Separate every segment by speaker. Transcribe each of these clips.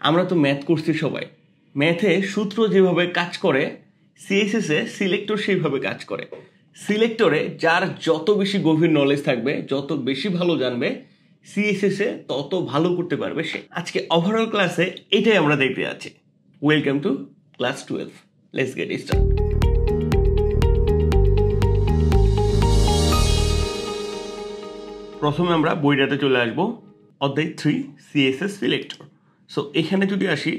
Speaker 1: আমরা তো ম্যাথ করছি সবাই, ম্যাথে সূত্র যেভাবে কাজ করে সিএসএসে সিলেক্টর সেইভাবে কাজ করে। সিলেক্টরে যার যত বেশি গভীর নলেজ থাকবে, যত বেশি ভালো জানবে, সিএসএসে তত ভালো করতে পারবে সে। আজকে ওভারঅল ক্লাসে এটাই আমরা দেখতে যাচ্ছি। Welcome to class 12। Let's get start. প্রথমে আমরা বইটাতে চলে আসবো, অধ্যায় 3 সিএসএস সিলেক্টর। সো এখানে যদি আসি,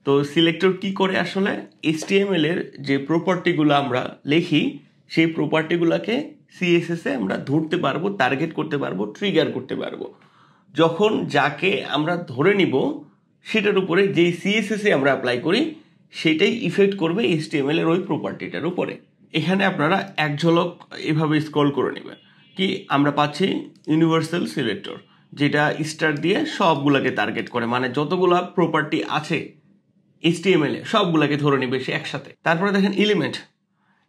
Speaker 1: তো সিলেক্টর কি করে আসলে HTML এর যে প্রপার্টিগুলো আমরা লিখি সেই প্রপার্টিগুলোকে সিএসএসে আমরা ধরতে পারবো, টার্গেট করতে পারবো, ট্রিগার করতে পারবো। যখন যাকে আমরা ধরে নিব সেটার উপরে যেই সিএসএসে আমরা অ্যাপ্লাই করি সেটাই ইফেক্ট করবে HTML এর ওই প্রপার্টিটার উপরে। এখানে আপনারা এক ঝলক এভাবে স্ক্রল করে নেবেন, কি আমরা পাচ্ছি ইউনিভার্সাল সিলেক্টর, যেটা স্টার দিয়ে সবগুলোকে টার্গেট করে, মানে যতগুলো প্রপার্টি আছে HTML এ সবগুলোকে ধরে নিবে সে একসাথে। তারপরে দেখেন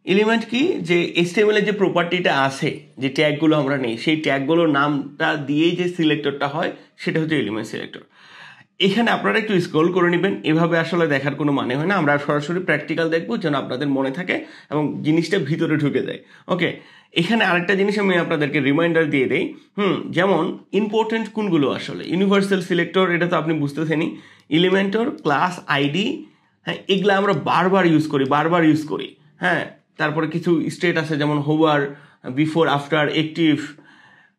Speaker 1: এলিমেন্ট কি, যে HTML এর যে প্রপার্টিটা আছে, যে ট্যাগগুলো আমরা নেই, সেই ট্যাগগুলোর নামটা দিয়েই যে সিলেক্টরটা হয় সেটা হচ্ছে এলিমেন্ট সিলেক্টর। এখানে আপনারা একটু স্ক্রল করে নেবেন, এভাবে আসলে দেখার কোনো মানে হয় না। আমরা সরাসরি প্র্যাকটিক্যাল দেখবো যেন আপনাদের মনে থাকে এবং জিনিসটা ভিতরে ঢুকে যায়। ওকে, এখানে আরেকটা জিনিস আমি আপনাদেরকে রিমাইন্ডার দিয়ে দেই। যেমন ইম্পর্টেন্ট কোনগুলো আসলে ইউনিভার্সাল সিলেক্টর, এটা তো আপনি বুঝতেছেনই। এলিমেন্টর, ক্লাস, আইডি, হ্যাঁ, এগুলো আমরা বারবার ইউজ করি। হ্যাঁ, তারপরে কিছু স্টেট আছে যেমন হোভার, বিফোর, আফটার, অ্যাক্টিভ,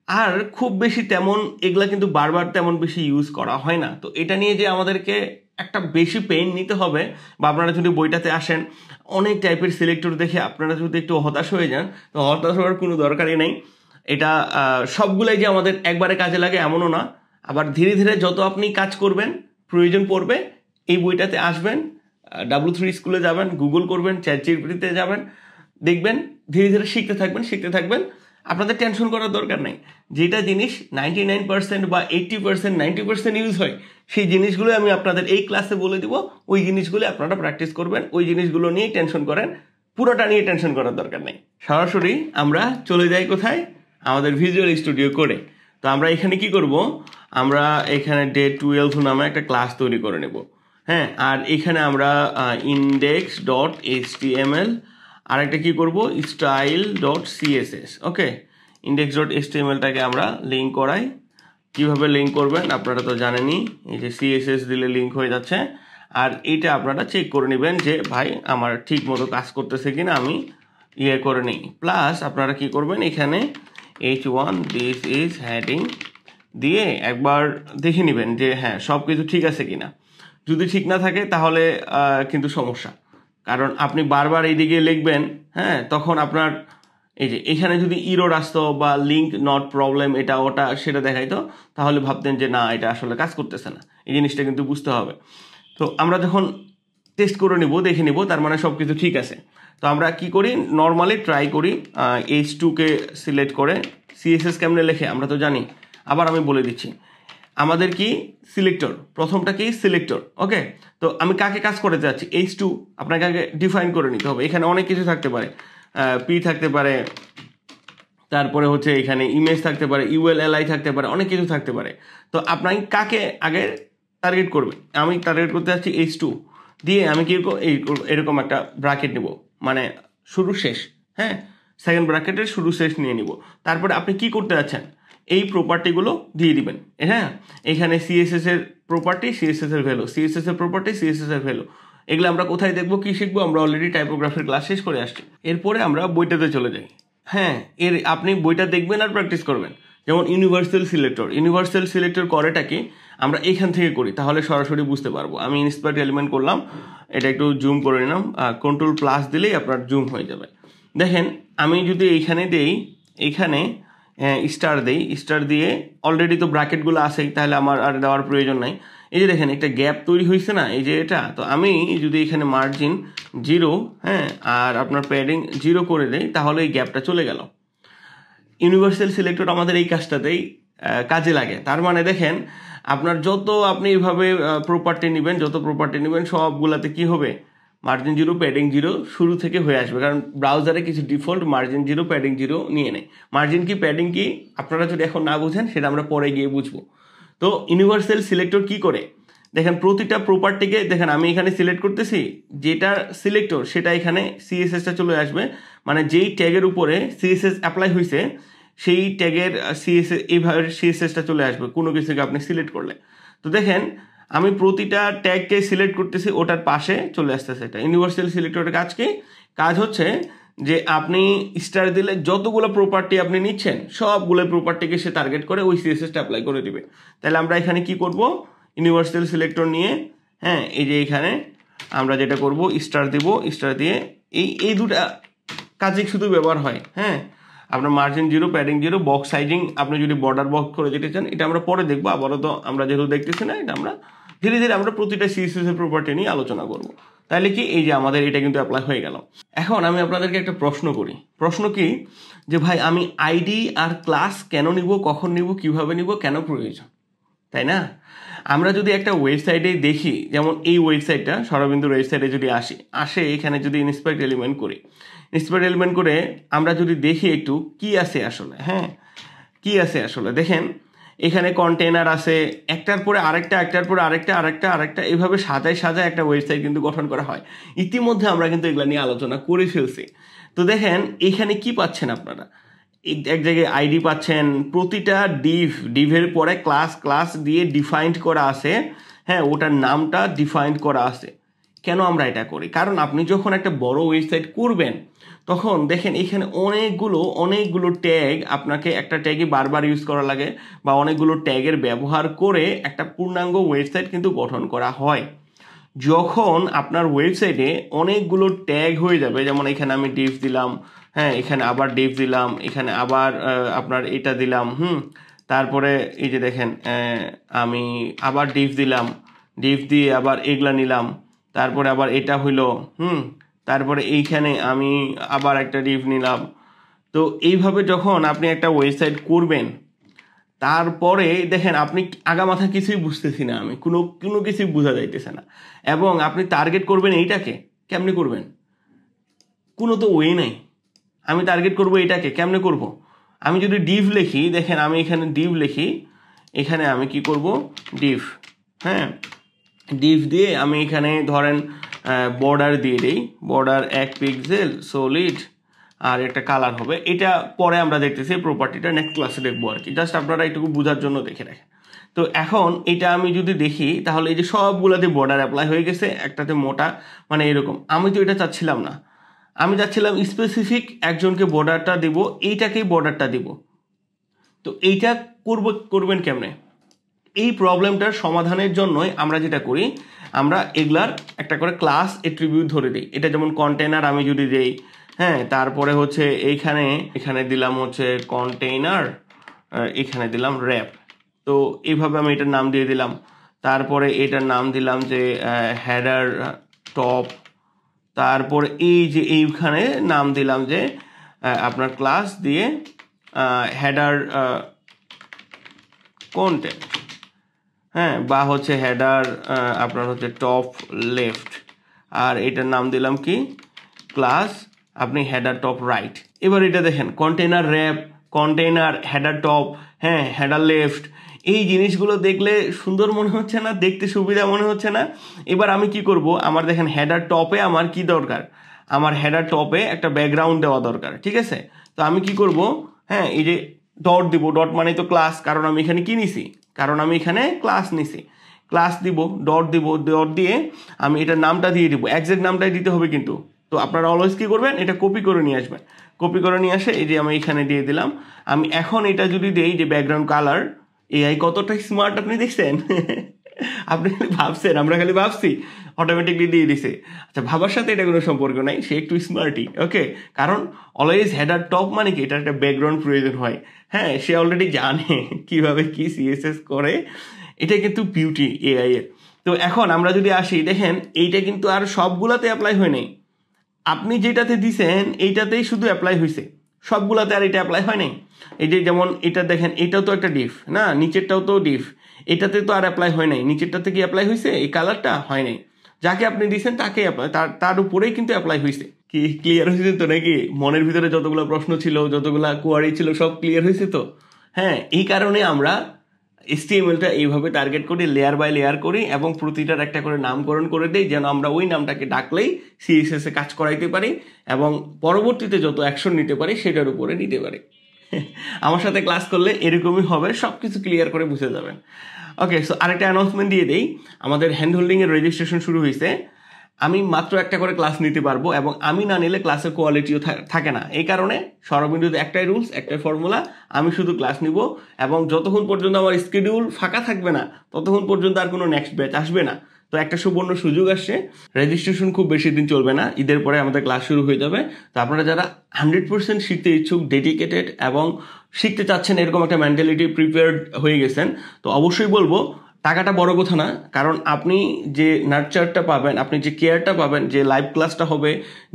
Speaker 1: আর খুব বেশি তেমন এগুলা কিন্তু বারবার তেমন বেশি ইউজ করা হয় না। তো এটা নিয়ে যে আমাদেরকে একটা বেশি পেইন নিতে হবে, বা আপনারা যদি বইটাতে আসেন অনেক টাইপের সিলেক্টর দেখে আপনারা যদি একটু হতাশ হয়ে যান, তো হতাশ হওয়ার কোনো দরকারই নেই। এটা সবগুলাই যে আমাদের একবারে কাজে লাগে এমনও না। আবার ধীরে ধীরে যত আপনি কাজ করবেন, প্রয়োজন পড়বে, এই বইটাতে আসবেন, W3 স্কুলে যাবেন, গুগল করবেন, চ্যাটজিপিটিতে যাবেন, দেখবেন ধীরে ধীরে শিখতে থাকবেন। আপনাদের টেনশন করার দরকার নেই। যেটা জিনিস 99% বা 80%, 90% ইউজ হয়, সেই জিনিসগুলো আমি আপনাদের এই ক্লাসে বলে দিব। ওই জিনিসগুলো আপনারা প্র্যাকটিস করবেন, ওই জিনিসগুলো নিয়ে টেনশন করেন, পুরোটা নিয়ে টেনশন করার দরকার নেই। সরাসরি আমরা চলে যাই কোথায়, আমাদের ভিজুয়াল স্টুডিও করে। তো আমরা এখানে কি করব, আমরা এখানে ডে 12 নামে একটা ক্লাস তৈরি করে নেব। হ্যাঁ, আর এখানে আমরা index.html আর একটা কি করব, style.css। ওকে, index.htmlটাকে আমরা লিঙ্ক করাই। কিভাবে লিঙ্ক করবেন আপনারা তো জানেনই, এই যে CSS দিলে লিঙ্ক হয়ে যাচ্ছে। আর এইটা আপনারা চেক করে নেবেন যে ভাই আমার ঠিক মতো কাজ করতেছে কিনা, আমি করে নিই। প্লাস আপনারা কি করবেন, এখানে h1 দিস ইজ হেডিং দিয়ে একবার দেখে নেবেন যে হ্যাঁ সব কিছু ঠিক আছে কিনা। যদি ঠিক না থাকে তাহলে কিন্তু সমস্যা, কারণ আপনি বারবার এইদিকে লিখবেন, হ্যাঁ, তখন আপনার এই যে এখানে যদি ইরর আসতো বা লিঙ্ক নট প্রবলেম এটা ওটা সেটা দেখাইতো, তাহলে ভাবতেন যে না এটা আসলে কাজ করতেছে না। এই জিনিসটা কিন্তু বুঝতে হবে। তো আমরা যখন টেস্ট করে নিব, দেখে নিব, তার মানে সব কিছু ঠিক আছে। তো আমরা কি করি, নর্মালি ট্রাই করি H2কে সিলেক্ট করে। CSS কেমনে লেখে আমরা তো জানি, আবার আমি বলে দিচ্ছি। আমাদের কি সিলেক্টর, প্রথমটা কি সিলেক্টর। ওকে, তো আমি কাকে কাজ করতে যাচ্ছি, H2, আপনাকে আগে ডিফাইন করে নিতে হবে। এখানে অনেক কিছু থাকতে পারে, P থাকতে পারে, তারপরে হচ্ছে এখানে ইমেজ থাকতে পারে, ULLI থাকতে পারে, অনেক কিছু থাকতে পারে। তো আপনাকে কাকে আগে টার্গেট করবে, আমি টার্গেট করতে যাচ্ছি H2 দিয়ে। আমি কি এরকম একটা ব্র্যাকেট নেব, মানে শুরু শেষ, হ্যাঁ, সেকেন্ড ব্র্যাকেটের শুরু শেষ নিয়ে নিব। তারপরে আপনি কি করতে যাচ্ছেন, এই প্রপার্টিগুলো দিয়ে দিবেন। হ্যাঁ, এখানে CSS এর প্রপার্টি, CSS এর ভ্যালু, CSS এর প্রপার্টি, CSS এর ভ্যালু, এগুলো আমরা কোথায় দেখবো, কি শিখবো, আমরা অলরেডি টাইপোগ্রাফির ক্লাস শেষ করে আসছি। এরপরে আমরা বইটাতে চলে যাই। হ্যাঁ, আপনি বইটা দেখবেন আর প্র্যাকটিস করবেন। যেমন ইউনিভার্সাল সিলেক্টর করেটা কি, আমরা এখান থেকে করি, তাহলে সরাসরি বুঝতে পারবো। আমি ইন্সপায়ার্ড এলিমেন্ট করলাম, এটা একটু জুম করে নিলাম, Ctrl+ দিলেই আপনার জুম হয়ে যাবে। দেখেন আমি যদি এইখানে দেই, এইখানে স্টার দিয়ে অলরেডি তো ব্র্যাকেটগুলো আছেই, তাহলে আমার আর দেওয়ার প্রয়োজন নাই। এই যে দেখেন একটা গ্যাপ তৈরি হয়েছে না, এই যে এটা। তো আমি যদি এখানে মার্জিন 0, হ্যাঁ, আর আপনার প্যাডিং 0 করে দেই, তাহলে এই গ্যাপটা চলে গেল। ইউনিভার্সাল সিলেক্টর আমাদের এই কাজটাতেই কাজে লাগে। তার মানে দেখেন আপনার যত আপনি এইভাবে প্রপার্টি নেবেন সবগুলাতে কি হবে, মার্জিন 0, প্যাডিং 0 শুরু থেকে হয়ে আসবে, কারণ ব্রাউজারে কিছু ডিফল্ট মার্জিন 0, প্যাডিং 0 নিয়ে নেয়। মার্জিন কি, প্যাডিং কি, আপনারা যদি এখন না বুঝেন সেটা আমরা পরে গিয়ে বুঝবো। তো ইউনিভার্সাল সিলেক্টর কি করে দেখেন প্রতিটা প্রপার্টিকে দেখেন আমি এখানে সিলেক্ট করতেছি, যেটা সিলেক্টর সেটা এখানে সিএসএসটা চলে আসবে, মানে যেই ট্যাগের উপরে সিএসএস অ্যাপ্লাই হয়েছে সেই ট্যাগের সিএসএস এইভাবে সিএসএসটা চলে আসবে কোনো কিছুকে আপনি সিলেক্ট করলে। তো দেখেন আমি প্রতিটা ট্যাগকে সিলেক্ট করতেছি, ওটার পাশে চলে আসতেছে এটা। ইউনিভার্সাল সিলেক্টরের কাজ কি? কাজ হচ্ছে যে আপনি স্টার দিলে যতগুলো প্রপার্টি আপনি নিচ্ছেন সবগুলো প্রপার্টিকে সে টার্গেট করে ওই সিএসএসটা অ্যাপ্লাই করে দিবে। তাহলে আমরা এখানে কি করব, ইউনিভার্সাল সিলেক্টর নিয়ে, হ্যাঁ এই যে এখানে আমরা যেটা করব স্টার দিব, স্টার দিয়ে এই দুটা কাজে শুধু ব্যবহার হয়। হ্যাঁ, আপনার মার্জিন 0, প্যাডিং 0, বক্স সাইজিং আপনি যদি বর্ডার বক্স করে দিতে চান এটা আমরা পরে দেখবো, আপাতত আমরা যেহেতু দেখতেছি না, এটা আমরা ধীরে ধীরে আমরা প্রতিটা সিএসএস এর প্রপার্টি নিয়ে আলোচনা করব। তাহলে কি এই যে আমাদের এটা কিন্তু অ্যাপ্লাই হয়ে গেল। এখন আমি আপনাদেরকে একটা প্রশ্ন করি, প্রশ্ন কি যে ভাই আমি আইডি আর ক্লাস কেন নিব, কখন নিব, কিভাবে নিব, কেন প্রয়োজন, তাই না? আমরা যদি একটা ওয়েবসাইটে দেখি, যেমন এই ওয়েবসাইটটা সরবিন্দুর ওয়েবসাইটে যদি আসে এখানে যদি ইন্সপেক্ট এলিমেন্ট করি, ইন্সপেক্ট এলিমেন্ট করে আমরা যদি দেখি একটু কি আছে আসলে, হ্যাঁ কি আছে আসলে, দেখেন এখানে কন্টেনার আছে, একটার পরে আরেকটা, একটার পরে আরেকটা এইভাবে সাজায় সাজায় একটা ওয়েবসাইট কিন্তু গঠন করা হয়। ইতিমধ্যে আমরা কিন্তু এগুলো নিয়ে আলোচনা করে ফেলছি। তো দেখেন এখানে কি পাচ্ছেন আপনারা, এক জায়গায় আইডি পাচ্ছেন, প্রতিটা ডিভের পরে ক্লাস দিয়ে ডিফাইন্ড করা আছে, হ্যাঁ ওটার নামটা ডিফাইন্ড করা আছে। কেন আমরা এটা করি? কারণ আপনি যখন একটা বড় ওয়েবসাইট করবেন তখন দেখেন এখানে অনেকগুলো ট্যাগ, আপনাকে একটা ট্যাগই বারবার ইউজ করা লাগে বা অনেকগুলো ট্যাগের ব্যবহার করে একটা পূর্ণাঙ্গ ওয়েবসাইট কিন্তু গঠন করা হয়। যখন আপনার ওয়েবসাইটে অনেকগুলো ট্যাগ হয়ে যাবে, যেমন এখানে আমি ডিভ দিলাম, হ্যাঁ এখানে আবার ডিভ দিলাম, এখানে আবার আপনার এটা দিলাম, তারপরে এই যে দেখেন আমি আবার ডিভ দিলাম, ডিভ দিয়ে আবার এগুলা নিলাম, তারপরে আবার এটা হইলো, তারপরে এইখানে আমি আবার একটা ডিভ নিলাম। তো এইভাবে যখন আপনি একটা ওয়েবসাইট করবেন তারপরে দেখেন আপনি আগামাথা কিছুই বুঝতেছি না, আমি কোনো কিছুই বোঝা যাইতেছে না, এবং আপনি টার্গেট করবেন এইটাকে, কেমনে করবেন? কোনো তো ওয়ে নাই। আমি টার্গেট করব এটাকে, কেমনে করব? আমি যদি ডিভ লিখি, দেখেন আমি এখানে ডিভ লিখি, এখানে আমি কি করব ডিভ, হ্যাঁ ডিভ দিয়ে আমি এখানে ধরেন বর্ডার দিয়ে দিই, বর্ডার 1 পিক্সেল সলিড আর একটা কালার হবে। এটা পরে আমরা দেখতেছি প্রপার্টিটা নেক্সট ক্লাসে দেখবো আর কি, জাস্ট আপনারা একটু বোঝার জন্য দেখে রাখেন। তো এখন এটা আমি যদি দেখি তাহলে এই যে সবগুলাতে বর্ডার অ্যাপ্লাই হয়ে গেছে, একটাতে মোটা, মানে এরকম। আমি তো এটা চাচ্ছিলাম না, আমি চাচ্ছিলাম স্পেসিফিক একজনকে বর্ডারটা দিব, এইটাকেই বর্ডারটা দিব। তো এইটা করবেন কেমনে? এই প্রবলেমটার সমাধানের জন্যই আমরা যেটা করি, আমরা এগুলার একটা করে ক্লাস এট্রিবিউট ধরে দিই। এটা যেমন কন্টেনার আমি যদি দেই, হ্যাঁ তারপরে হচ্ছে এখানে দিলাম হচ্ছে কন্টেইনার, এখানে দিলাম র্যাপ। তো এইভাবে আমি এটার নাম দিয়ে দিলাম, তারপরে এটার নাম দিলাম যে হেডার টপ, তারপরে এই যে এইখানে নাম দিলাম যে আপনার ক্লাস দিয়ে হেডার কন্টেন্ট, হ্যাঁ বা হচ্ছে হেডার আপনার হচ্ছে টপ লেফট, আর এটার নাম দিলাম কি ক্লাস আপনি হেডার টপ রাইট। এবার এটা দেখেন container wrap, container header top, হ্যাঁ হেডার লেফট, এই জিনিসগুলো দেখলে সুন্দর মনে হচ্ছে না, দেখতে সুবিধা মনে হচ্ছে না? এবার আমি কি করব, আমার দেখেন হেডার টপে আমার কি দরকার, আমার হেডার টপে একটা ব্যাকগ্রাউন্ড দেওয়া দরকার, ঠিক আছে? তো আমি কি করব, হ্যাঁ এই যে ডট দিব, ডট মানে তো ক্লাস, কারণ আমি এখানে কি নিছি, কারণ আমি এখানে ক্লাস নিছি, ক্লাস দিব, ডট দিব, ডট দিয়ে আমি এটার নামটা দিয়ে দিব, এক্সাক্ট নামটাই দিতে হবে কিন্তু। তো আপনারা অলওয়েজ কি করবেন, এটা কপি করে নিয়ে আসবেন, কপি করে নিয়ে আসে এই যে আমি এখানে দিয়ে দিলাম। আমি এখন এটা যদি দেই যে ব্যাকগ্রাউন্ড কালার, এআই কতটা স্মার্ট আপনি দেখছেন? আপনি খালি ভাবছেন, আমরা খালি ভাবছি, অটোমেটিকলি দিয়ে দিছে। আচ্ছা ভাবার সাথে এটা কোনো সম্পর্ক নাই, সে একটু স্মার্টই, ওকে। কারণ অলওয়েজ হেডার টপ মানে কি, এটা একটা ব্যাকগ্রাউন্ড প্রয়োজন হয়, হ্যাঁ সে অলরেডি জানে কিভাবে কি সিএসএস করে, এটা কিন্তু বিউটি এআই এর। তো এখন আমরা যদি আসি, দেখেন এইটা কিন্তু আর সবগুলাতে অ্যাপ্লাই হয় নাই, আপনি যেটাতে দিছেন এইটাতেই শুধু অ্যাপ্লাই হয়েছে, সবগুলাতে আর এটা অ্যাপ্লাই হয় নাই। এই যে যেমন এটা দেখেন, এটাও তো একটা ডিফ না, নিচেরটাও তো ডিফ, এটাতে তো আর অ্যাপ্লাই হয় নাই, নিচেরটাতে কি অ্যাপ্লাই হয়েছে, এই কালারটা হয় নাই, যাকে আপনি দিচ্ছেন তাকে তার উপরেই কিন্তু অ্যাপ্লাই হয়েছে। কি ক্লিয়ার হয়েছে তো নাকি? মনের ভিতরে যতগুলো প্রশ্ন ছিল, যতগুলা কোয়ারি ছিল, সব ক্লিয়ার হয়েছে তো? হ্যাঁ এই কারণে আমরা HTML-টা এইভাবে টার্গেট করি, লেয়ার বাই লেয়ার করি এবং প্রতিটার একটা করে নামকরণ করে দিই, যেন আমরা ওই নামটাকে ডাকলেই CSS-এ কাজ করাইতে পারি এবং পরবর্তীতে যত অ্যাকশন নিতে পারি সেটার উপরে নিতে পারি। আমার সাথে ক্লাস করলে এরকমই হবে, সব কিছু ক্লিয়ার করে বুঝে যাবেন। ওকে, সো আরেকটা অ্যানাউন্সমেন্ট দিয়ে দিই, আমাদের হ্যান্ড হোল্ডিংয়ের রেজিস্ট্রেশন শুরু হয়েছে। আমি মাত্র একটা করে ক্লাস নিতে পারবো এবং আমি না নিলে ক্লাসের কোয়ালিটিও থাকে না। এই কারণে সরবিন্দুতে একটাই রুলস, একটাই ফর্মুলা, আমি শুধু ক্লাস নিব এবং যতক্ষণ পর্যন্ত আমার স্কেডিউল ফাঁকা থাকবে না ততক্ষণ পর্যন্ত আর কোনো নেক্সট ব্যাচ আসবে না। তো একটা সুবর্ণ সুযোগ আসছে, রেজিস্ট্রেশন খুব বেশি দিন চলবে না, ঈদের পরে আমাদের ক্লাস শুরু হয়ে যাবে। তো আপনারা যারা 100% শিখতে ইচ্ছুক, ডেডিকেটেড এবং শিখতে চাচ্ছেন এরকম একটা মেন্টালিটি প্রিপেয়ার্ড হয়ে গেছেন, তো অবশ্যই বলবো টাকাটা বড় কথা না, কারণ আপনি যে নার্চারটা পাবেন, আপনি যে কেয়ারটা পাবেন, যে লাইভ ক্লাসটা হবে,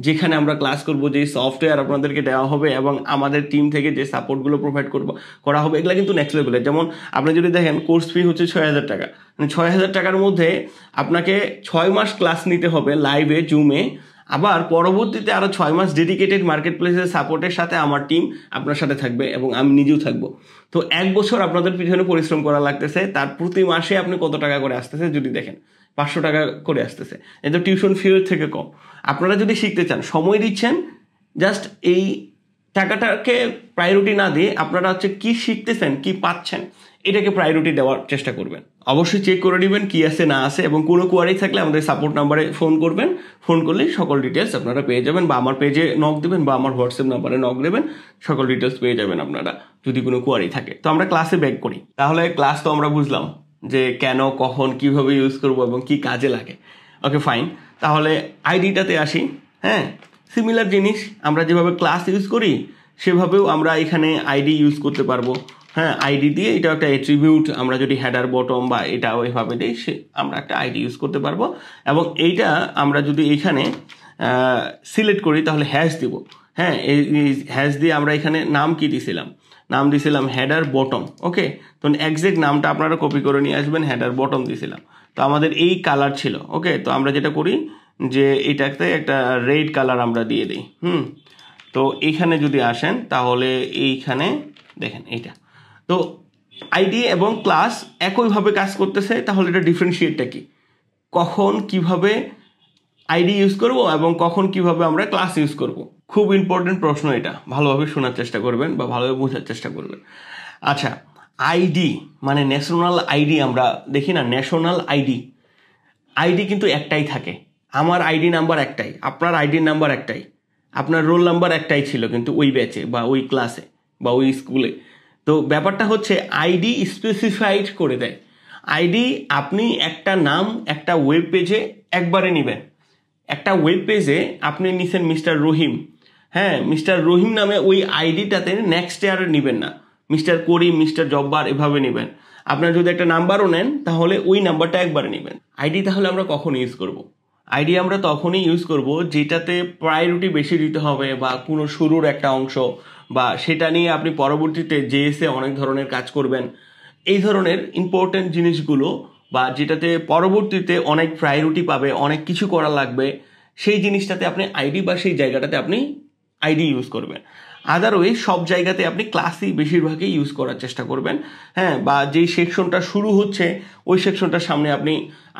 Speaker 1: যেখানে আমরা ক্লাস করব, যে সফটওয়্যার আপনাদেরকে দেওয়া হবে এবং আমাদের টিম থেকে যে সাপোর্টগুলো প্রোভাইড করা হবে, এগুলো কিন্তু নেক্সট লেভেলের। যেমন আপনি যদি দেখেন কোর্স ফি হচ্ছে 6,000 টাকা, মানে 6,000 টাকার মধ্যে আপনাকে 6 মাস ক্লাস নিতে হবে লাইভে, জুমে, আবার পরবর্তীতে আরও 6 মাস ডেডিকেটেড মার্কেট প্লেসের সাপোর্টের সাথে আমার টিম আপনার সাথে থাকবে এবং আমি নিজেও থাকবো। তো 1 বছর আপনাদের পিছনে পরিশ্রম করা লাগতেছে, তার প্রতি মাসে আপনি কত টাকা করে আসতেছে যদি দেখেন, 500 টাকা করে আসতেছে। এই তো টিউশন ফির থেকে কম। আপনারা যদি শিখতে চান, সময় দিচ্ছেন, জাস্ট এই টাকাটাকে প্রায়োরিটি না দিয়ে আপনারা হচ্ছে কি শিখতেছেন, কি পাচ্ছেন, এটাকে প্রায়োরিটি দেওয়ার চেষ্টা করবেন। অবশ্যই চেক করে নেবেন কি আছে না আছে, এবং কোনো কোয়ারি থাকলে আমাদের সাপোর্ট নাম্বারে ফোন করবেন, ফোন করলে সকল ডিটেলস আপনারা পেয়ে যাবেন, বা আমার পেজে নক দেবেন বা আমার হোয়াটসঅ্যাপ নাম্বারে নক দেবেন, সকল ডিটেলস পেয়ে যাবেন আপনারা যদি কোনো কোয়ারি থাকে। তো আমরা ক্লাসে ব্যাক করি। তাহলে ক্লাস তো আমরা বুঝলাম যে কেন, কখন, কিভাবে ইউজ করব এবং কি কাজে লাগে। ওকে ফাইন, তাহলে আইডিটাতে আসি। হ্যাঁ, সিমিলার জিনিস, আমরা যেভাবে ক্লাস ইউজ করি সেভাবেও আমরা এখানে আইডি ইউজ করতে পারবো। হ্যাঁ, আইডি দিয়ে এটা একটা অ্যাট্রিবিউট, আমরা যদি হেডার বটম বা এটা ওইভাবে দিই, আমরা একটা আইডি ইউজ করতে পারবো। এবং এইটা আমরা যদি এখানে সিলেক্ট করি তাহলে হ্যাশ দিব। হ্যাঁ, এই হ্যাশ দিয়ে আমরা এখানে নাম কি দিছিলাম, নাম দিছিলাম হেডার বটম। ওকে, তো এক্সাক্ট নামটা আপনারা কপি করে নিয়ে আসবেন, হেডার বটম দিছিলাম। তো আমাদের এই কালার ছিল। ওকে, তো আমরা যেটা করি যে এটাতে একটা রেড কালার আমরা দিয়ে দিই। তো এইখানে যদি আসেন তাহলে এইখানে দেখেন এইটা, তো আইডি এবং ক্লাস একইভাবে কাজ করতেছে। তাহলে এটা ডিফারেন্সিয়েটটা কি, কখন কিভাবে আইডি ইউজ করব এবং কখন কিভাবে আমরা ক্লাস ইউজ করব, খুব ইম্পর্টেন্ট প্রশ্ন এটা, ভালোভাবে শোনার চেষ্টা করবেন বা ভালোভাবে বোঝার চেষ্টা করবেন। আচ্ছা, আইডি মানে ন্যাশনাল আইডি, আমরা দেখি না ন্যাশনাল আইডি, আইডি কিন্তু একটাই থাকে। আমার আইডি নাম্বার একটাই, আপনার আইডি নাম্বার একটাই, আপনার রোল নাম্বার একটাই ছিল কিন্তু ওই ব্যাচে বা ওই ক্লাসে বা ওই স্কুলে। তো ব্যাপারটা হচ্ছে আইডি স্পেসিফাইড করে দেয়। আইডি আপনি একটা নাম একটা ওয়েব পেজে একবারে নেবেন, একটা ওয়েব পেজে আপনি নিছেন মিস্টার রহিম। হ্যাঁ, মিস্টার রহিম নামে ওই আইডিটাতে নেক্সট ইয়ার নেবেন না, মিস্টার করিম, মিস্টার জব্বার এভাবে নেবেন। আপনার যদি একটা নাম্বারও নেন তাহলে ওই নাম্বারটা একবারে নেবেন। আইডি তাহলে আমরা কখন ইউজ করব? আইডি আমরা তখনই ইউজ করব যেটাতে প্রায়োরিটি বেশি দিতে হবে, বা কোনো শুরুর একটা অংশ, বা সেটা নিয়ে আপনি পরবর্তীতে জেএসে অনেক ধরনের কাজ করবেন, এই ধরনের ইম্পর্টেন্ট জিনিসগুলো, বা যেটাতে পরবর্তীতে অনেক প্রায়োরিটি পাবে, অনেক কিছু করা লাগবে, সেই জিনিসটাতে আপনি আইডি বা সেই জায়গাটাতে আপনি আইডি ইউজ করবেন। আদারওয়াইজ সব জায়গাতে আপনি ক্লাসই বেশিরভাগই ইউজ করার চেষ্টা করবেন। হ্যাঁ, বা যেই সেকশনটা শুরু হচ্ছে ওই সেকশনটার সামনে আপনি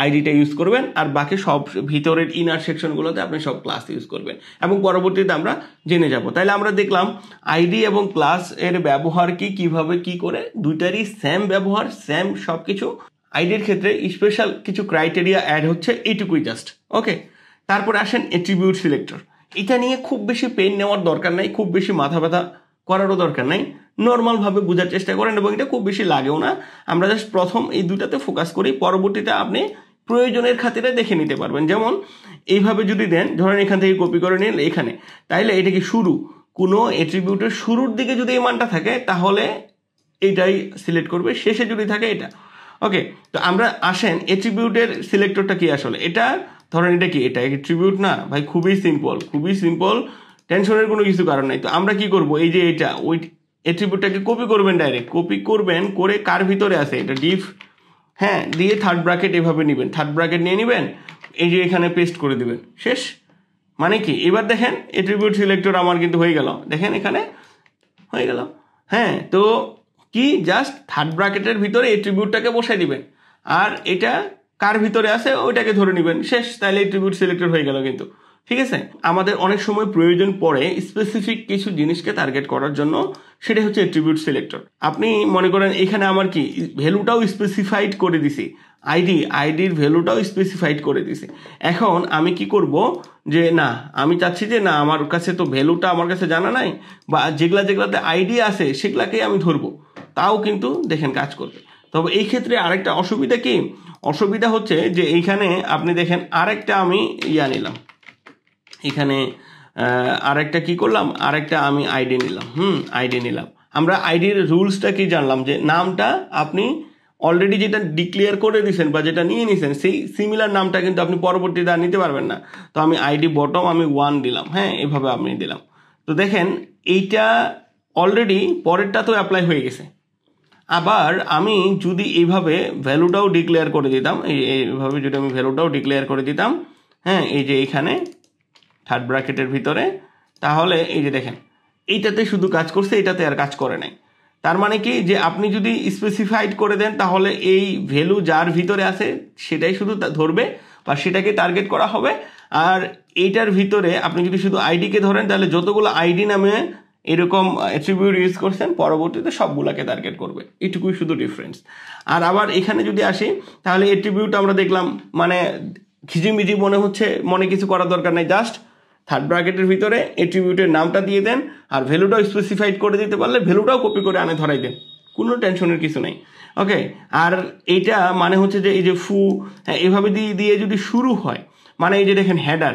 Speaker 1: আইডিটা ইউজ করবেন, আর বাকি সব ভিতরের ইনার সেকশনগুলোতে আপনি সব ক্লাস ইউজ করবেন, এবং পরবর্তীতে আমরা জেনে যাব। তাইলে আমরা দেখলাম আইডি এবং ক্লাস এর ব্যবহার কি, কিভাবে কি করে, দুইটারই সেম ব্যবহার, সেম সব কিছু। আইডির ক্ষেত্রে স্পেশাল কিছু ক্রাইটেরিয়া অ্যাড হচ্ছে, এইটুকুই জাস্ট। ওকে, তারপরে আসেন অ্যাট্রিবিউট সিলেক্টর। এটা নিয়ে খুব বেশি পেন নেওয়ার দরকার নাই, খুব বেশি মাথা ব্যথা করারও দরকার নাই, নর্মালভাবে বোঝার চেষ্টা করেন এবং এটা খুব বেশি লাগেও না। আমরা জাস্ট প্রথম এই দুটাতে ফোকাস করি, পরবর্তীতে আপনি প্রয়োজনের খাতিরে দেখে নিতে পারবেন। যেমন এইভাবে যদি দেন, ধরেন এখান থেকে কপি করে নিন এখানে, তাইলে এটা কি শুরু, কোনো অ্যাট্রিবিউটের শুরুর দিকে যদি এই মানটা থাকে তাহলে এইটাই সিলেক্ট করবে, শেষে যদি থাকে এটা। ওকে, তো আমরা আসেন অ্যাট্রিবিউটের সিলেক্টরটা কি আসলে, এটা ধরেন এটা কি, এটা অ্যাট্রিবিউট না ভাই, খুবই সিম্পল, খুবই সিম্পল, টেনশনের কোনো কিছু কারণ নাই। তো আমরা কি করব, এই যে এটা ওই অ্যাট্রিবিউটটাকে কপি করবেন, ডাইরেক্ট কপি করবেন, করে কার ভিতরে আছে এটা ডিফ, হ্যাঁ, দিয়ে থার্ড ব্র্যাকেট এভাবে নেবেন, থার্ড ব্র্যাকেট নিয়ে নেবেন, এই যে এখানে পেস্ট করে দিবেন, শেষ। মানে কি, এবার দেখেন অ্যাট্রিবিউট সিলেক্টর আমার কিন্তু হয়ে গেল, দেখেন এখানে হয়ে গেল। হ্যাঁ, তো কি জাস্ট থার্ড ব্র্যাকেটের ভিতরে এট্রিবিউটটাকে বসাই দিবেন, আর এটা কার ভিতরে আছে ওইটাকে ধরে নেবেন, শেষ। তাহলে এট্রিবিউট সিলেক্টেড হয়ে গেল কিন্তু, ঠিক আছে। আমাদের অনেক সময় প্রয়োজন পড়ে স্পেসিফিক কিছু জিনিসকে টার্গেট করার জন্য, সেটা হচ্ছে এট্রিবিউট সিলেক্টর। আপনি মনে করেন এখানে আমার কি ভ্যালুটাও স্পেসিফাইড করে দিছি, আইডির ভ্যালুটাও স্পেসিফাইড করে দিছি। এখন আমি কি করব যে না, আমি চাচ্ছি যে না, আমার কাছে তো ভ্যালুটা আমার কাছে জানা নাই, বা যেগুলাতে আইডি আছে সেগুলাকেই আমি ধরবো, তাও কিন্তু দেখেন কাজ করবে। তবে এই ক্ষেত্রে আরেকটা অসুবিধা কি, অসুবিধা হচ্ছে যে এইখানে আপনি দেখেন আরেকটা আমি নিলাম, এখানে আরেকটা কি করলাম, আরেকটা আমি আইডি নিলাম, আইডি নিলাম। আমরা আইডির রুলসটা কি জানলাম, যে নামটা আপনি অলরেডি যেটা ডিক্লেয়ার করে দিয়েছেন বা যেটা নিয়ে নিয়েছেন সেই সিমিলার নামটা কিন্তু আপনি পরবর্তীতে আর নিতে পারবেন না। তো আমি আইডি বটম আমি 1 দিলাম, হ্যাঁ, এভাবে আপনি দিলাম। তো দেখেন এইটা অলরেডি পরেরটা তো অ্যাপ্লাই হয়ে গেছে। আবার আমি যদি এইভাবে ভ্যালুটাও ডিক্লেয়ার করে দিতাম, এইভাবে যদি আমি ভ্যালুটাও ডিক্লেয়ার করে দিতাম, হ্যাঁ, এই যে এইখানে থার্ড ব্র্যাকেটের ভিতরে, তাহলে এই যে দেখেন এইটাতে শুধু কাজ করছে, এটাতে আর কাজ করে নাই। তার মানে কি, যে আপনি যদি স্পেসিফাইড করে দেন তাহলে এই ভ্যালু যার ভিতরে আছে সেটাই শুধু ধরবে বা সেটাকে টার্গেট করা হবে। আর এইটার ভিতরে আপনি যদি শুধু আইডিকে ধরেন তাহলে যতগুলো আইডি নামে এরকম অ্যাট্রিবিউট ইউজ করছেন পরবর্তীতে সবগুলাকে টার্গেট করবে, এটুকুই শুধু ডিফারেন্স। আর আবার এখানে যদি আসি তাহলে অ্যাট্রিবিউট আমরা দেখলাম, মানে খিজিমিজি মনে হচ্ছে, মনে কিছু করার দরকার নাই, জাস্ট থার্ড ব্র্যাকেটের ভিতরে এট্রিবিউটের নামটা দিয়ে দেন, আর ভ্যালুটাও স্পেসিফাইড করে দিতে পারলে ভ্যালুটাও কপি করে আনে ধরাই দেন, কোনো টেনশনের কিছু নেই। ওকে, আর এইটা মানে হচ্ছে যে এই যে এভাবে দিয়ে যদি শুরু হয়, মানে এই যে দেখেন হেডার,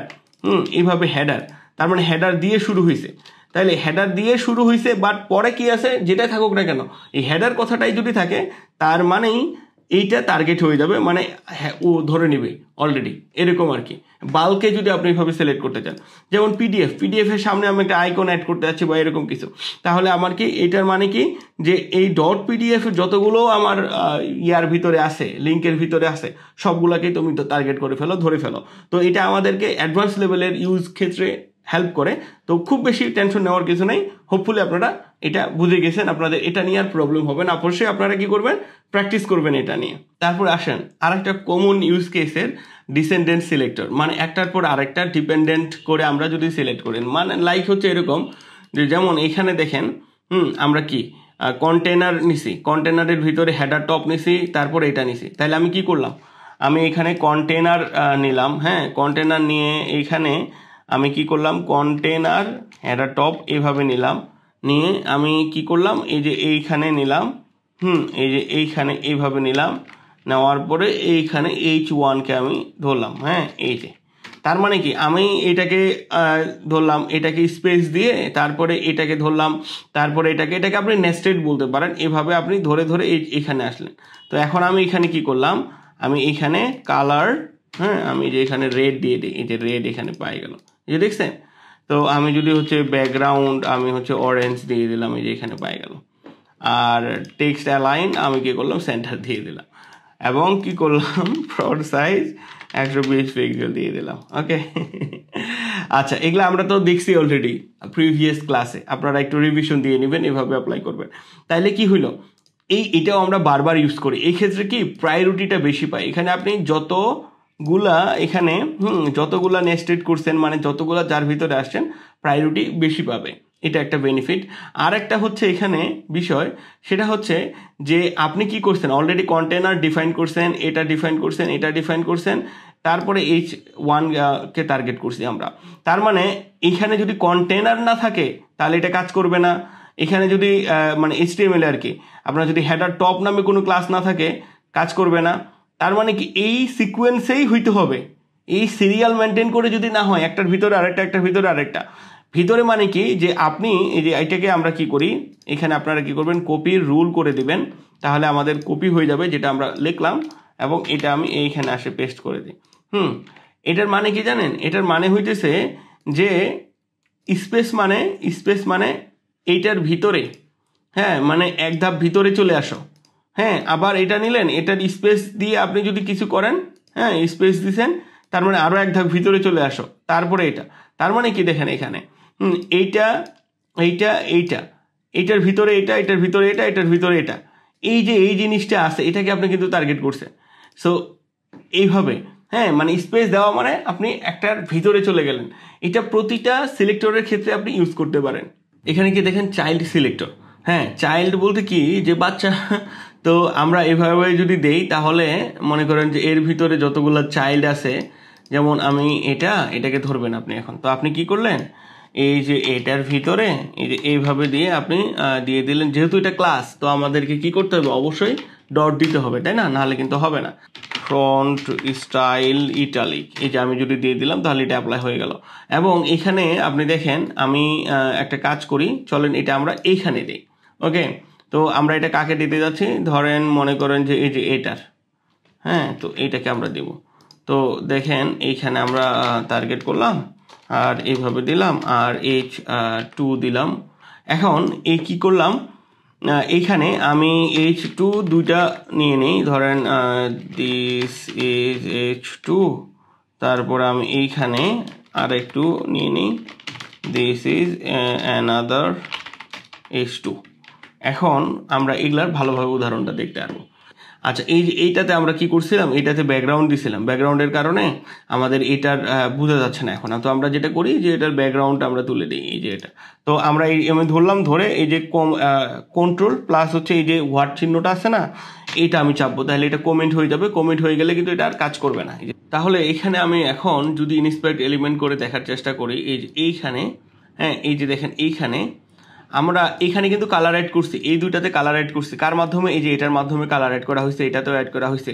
Speaker 1: এইভাবে হেডার, তার মানে হেডার দিয়ে শুরু হয়েছে, তাইলে হেডার দিয়ে শুরু হয়েছে, বাট পরে কি আছে যেটাই থাকুক না কেন এই হেডার কথাটাই যদি থাকে তার মানেই এইটা টার্গেট হয়ে যাবে, মানে ও ধরে নেবে অলরেডি, এরকম আর কি। বাল্কে যদি আপনি এইভাবে সিলেক্ট করতে চান, যেমন পিডিএফ এর সামনে আমি একটা আইকন অ্যাড করতে যাচ্ছি বা এরকম কিছু, তাহলে আমার কি এটার মানে কি, যে এই ডট পিডিএফ যতগুলো আমার ইয়ার ভিতরে আছে, লিঙ্কের ভিতরে আছে, সবগুলাকেই তুমি তো টার্গেট করে ফেলো, ধরে ফেলো। তো এটা আমাদেরকে অ্যাডভান্স লেভেলের ইউজ ক্ষেত্রে হেল্প করে। তো খুব বেশি টেনশন নেওয়ার কিছু নেই, হোপফুলি আপনারা এটা বুঝে গেছেন, আপনাদের এটা নিয়ে আর প্রবলেম হবে না। অবশ্যই আপনারা কি করবেন, প্র্যাকটিস করবেন এটা নিয়ে। তারপর আসেন আরেকটা কমন ইউজ কেসের ডিসেন্ডেন্ট সিলেক্টর, মানে একটার পর আরেকটা ডিপেন্ডেন্ট করে আমরা যদি সিলেক্ট করেন, মানে লাইক হচ্ছে এরকম যে যেমন এখানে দেখেন আমরা কি কন্টেনার নিছি, কন্টেনারের ভিতরে হেডার টপ নিছি, তারপর এটা নিছি। তাহলে আমি কি করলাম, আমি এখানে কন্টেনার নিলাম, হ্যাঁ, কন্টেনার নিয়ে এইখানে আমি কি করলাম, কন্টেনার হেডার টপ এইভাবে নিলাম, নিয়ে আমি কি করলাম, এই যে এইখানে নিলাম, এই যে এইখানে এইভাবে নিলাম, নেওয়ার পরে এইখানে H1কে আমি ধরলাম, হ্যাঁ, এই যে তার মানে কি আমি এটাকে ধরলাম, এটাকে স্পেস দিয়ে তারপরে এটাকে ধরলাম, তারপরে এটাকে আপনি নেস্টেড বলতে পারেন, এভাবে আপনি ধরে ধরে এখানে আসলেন। তো এখন আমি এখানে কি করলাম, আমি এখানে কালার, হ্যাঁ, আমি যে এখানে রেড দিয়ে দিই, এই যে রেড এখানে পাই গেল, এই যে দেখছেন। তো আমি যদি হচ্ছে ব্যাকগ্রাউন্ড আমি হচ্ছে অরেঞ্জ দিয়ে দিলাম, এই যে এখানে পাই গেল। আর টেক্সট অ্যালাইন আমি কি করলাম, সেন্টার দিয়ে দিলাম, এবং কি করলাম, ফ্রন্ট সাইজ 120 পিক্সেল দিয়ে দিলাম। ওকে, আচ্ছা, এগুলো আমরা তো দেখছি অলরেডি প্রিভিয়াস ক্লাসে, আপনারা একটু রিভিশন দিয়ে নেবেন, এভাবে অ্যাপ্লাই করবেন। তাইলে কি হইলো, এটাও আমরা বারবার ইউজ করি, এই ক্ষেত্রে কি প্রায়োরিটিটা বেশি পাই। এখানে আপনি যতগুলা নেস্টেড করছেন, মানে যতগুলা যার ভিতরে আসছেন, প্রায়োরিটি বেশি পাবে, এটা একটা বেনিফিট। আর একটা হচ্ছে এখানে বিষয়, সেটা হচ্ছে যে আপনি কি করছেন, অলরেডি কন্টেনার ডিফাইন করছেন, এটা ডিফাইন করছেন, এটা ডিফাইন করছেন, তারপরে H1কে টার্গেট করছি আমরা। তার মানে এখানে যদি কন্টেনার না থাকে তাহলে এটা কাজ করবে না। এখানে যদি মানে HTML আর কি, আপনার যদি হেডার টপ নামে কোনো ক্লাস না থাকে, কাজ করবে না। তার মানে কি এই সিকোয়েন্সেই হইতে হবে, এই সিরিয়াল মেনটেন করে যদি না হয়, একটার ভিতরে আরেকটা, একটার ভিতরে আরেকটা, ভিতরে মানে কি, যে আপনি এই যে এটাকে আমরা কি করি, এখানে আপনারা কি করবেন, কপির রুল করে দিবেন, তাহলে আমাদের কপি হয়ে যাবে যেটা আমরা লিখলাম, এবং এটা আমি এইখানে আসে পেস্ট করে দিই। এটার মানে কি জানেন, এটার মানে হইতেছে যে স্পেস মানে এইটার ভিতরে, হ্যাঁ, মানে এক ধাপ ভিতরে চলে আসো, হ্যাঁ। আবার এটা নিলেন, এটার স্পেস দিয়ে আপনি যদি কিছু করেন, হ্যাঁ, স্পেস দিছেন, তার মানে আরো এক ধাপ ভিতরে চলে আসো, তারপরে এটা। তার মানে কি দেখেন এখানে এইটা এটার ভিতরে এটা, এটার ভিতরে এটা, এটার ভিতরে এটা, এই যে এই জিনিসটা আছে এটাকে আপনি কিন্তু টার্গেট করছেন। সো এইভাবে, হ্যাঁ, মানে স্পেস দেওয়া মানে আপনি একটার ভিতরে চলে গেলেন। এটা প্রতিটা সিলেক্টরের ক্ষেত্রে আপনি ইউজ করতে পারেন। এখানে কি দেখেন চাইল্ড সিলেক্টর, হ্যাঁ, চাইল্ড বলতে কি যে বাচ্চা। তো আমরা এভাবে যদি দেই তাহলে মনে করেন যে এর ভিতরে যতগুলো চাইল্ড আছে, যেমন আমি এটাকে ধরবেন আপনি এখন। তো আপনি কি করলেন, এই যে এটার ভিতরে এই যে এইভাবে দিয়ে আপনি দিয়ে দিলেন। যেহেতু এটা ক্লাস, তো আমাদেরকে কি করতে হবে, অবশ্যই ডট দিতে হবে, তাই না, নাহলে কিন্তু হবে না। ফ্রন্ট স্টাইল ইটালিক, এই যে আমি যদি দিয়ে দিলাম তাহলে এটা অ্যাপ্লাই হয়ে গেল। এবং এখানে আপনি দেখেন আমি একটা কাজ করি, চলেন এটা আমরা এইখানে দিই। ওকে, তো আমরা এটা কাকে দিতে যাচ্ছি, ধরেন মনে করেন যে এই যে এটার, হ্যাঁ, তো এইটাকে আমরা দেব। তো দেখেন এইখানে আমরা টার্গেট করলাম আর এইভাবে দিলাম আর H2 দিলাম। এখন এই কি করলাম, এইখানে আমি H2 দুইটা নিয়ে নিই, ধরেন দিস ইজ H2, তারপর আমি এইখানে আর একটু নিয়ে নিই, দিস ইজ অ্যানাদার H2। এখন আমরা এগুলার ভালোভাবে উদাহরণটা দেখতে পারবো। আচ্ছা, এই যে এইটাতে আমরা কি করছিলাম, এটাতে ব্যাকগ্রাউন্ড দিছিলাম, ব্যাকগ্রাউন্ডের কারণে আমাদের এটার বোঝা যাচ্ছে না এখন। তো আমরা যেটা করি যে এটার ব্যাকগ্রাউন্ডটা আমরা তুলে দিই, এই যে এটা। তো আমরা আমি ধরলাম, ধরে এই যে কন্ট্রোল প্লাস হচ্ছে এই যে হোয়াট চিহ্নটা আছে না, এইটা আমি চাপবো, তাহলে এটা কমেন্ট হয়ে যাবে। কমেন্ট হয়ে গেলে কিন্তু এটা আর কাজ করবে না। তাহলে এখানে আমি এখন যদি ইন্সপেক্ট এলিমেন্ট করে দেখার চেষ্টা করি, এই যে এইখানে, হ্যাঁ, এই যে দেখেন এইখানে আমরা এখানে কিন্তু কালার অ্যাড করছি, এই দুইটাতে কালার অ্যাড করছি। কার মাধ্যমে, এই যে এটার মাধ্যমে কালার অ্যাড করা হয়েছে, এটাতেও অ্যাড করা হয়েছে।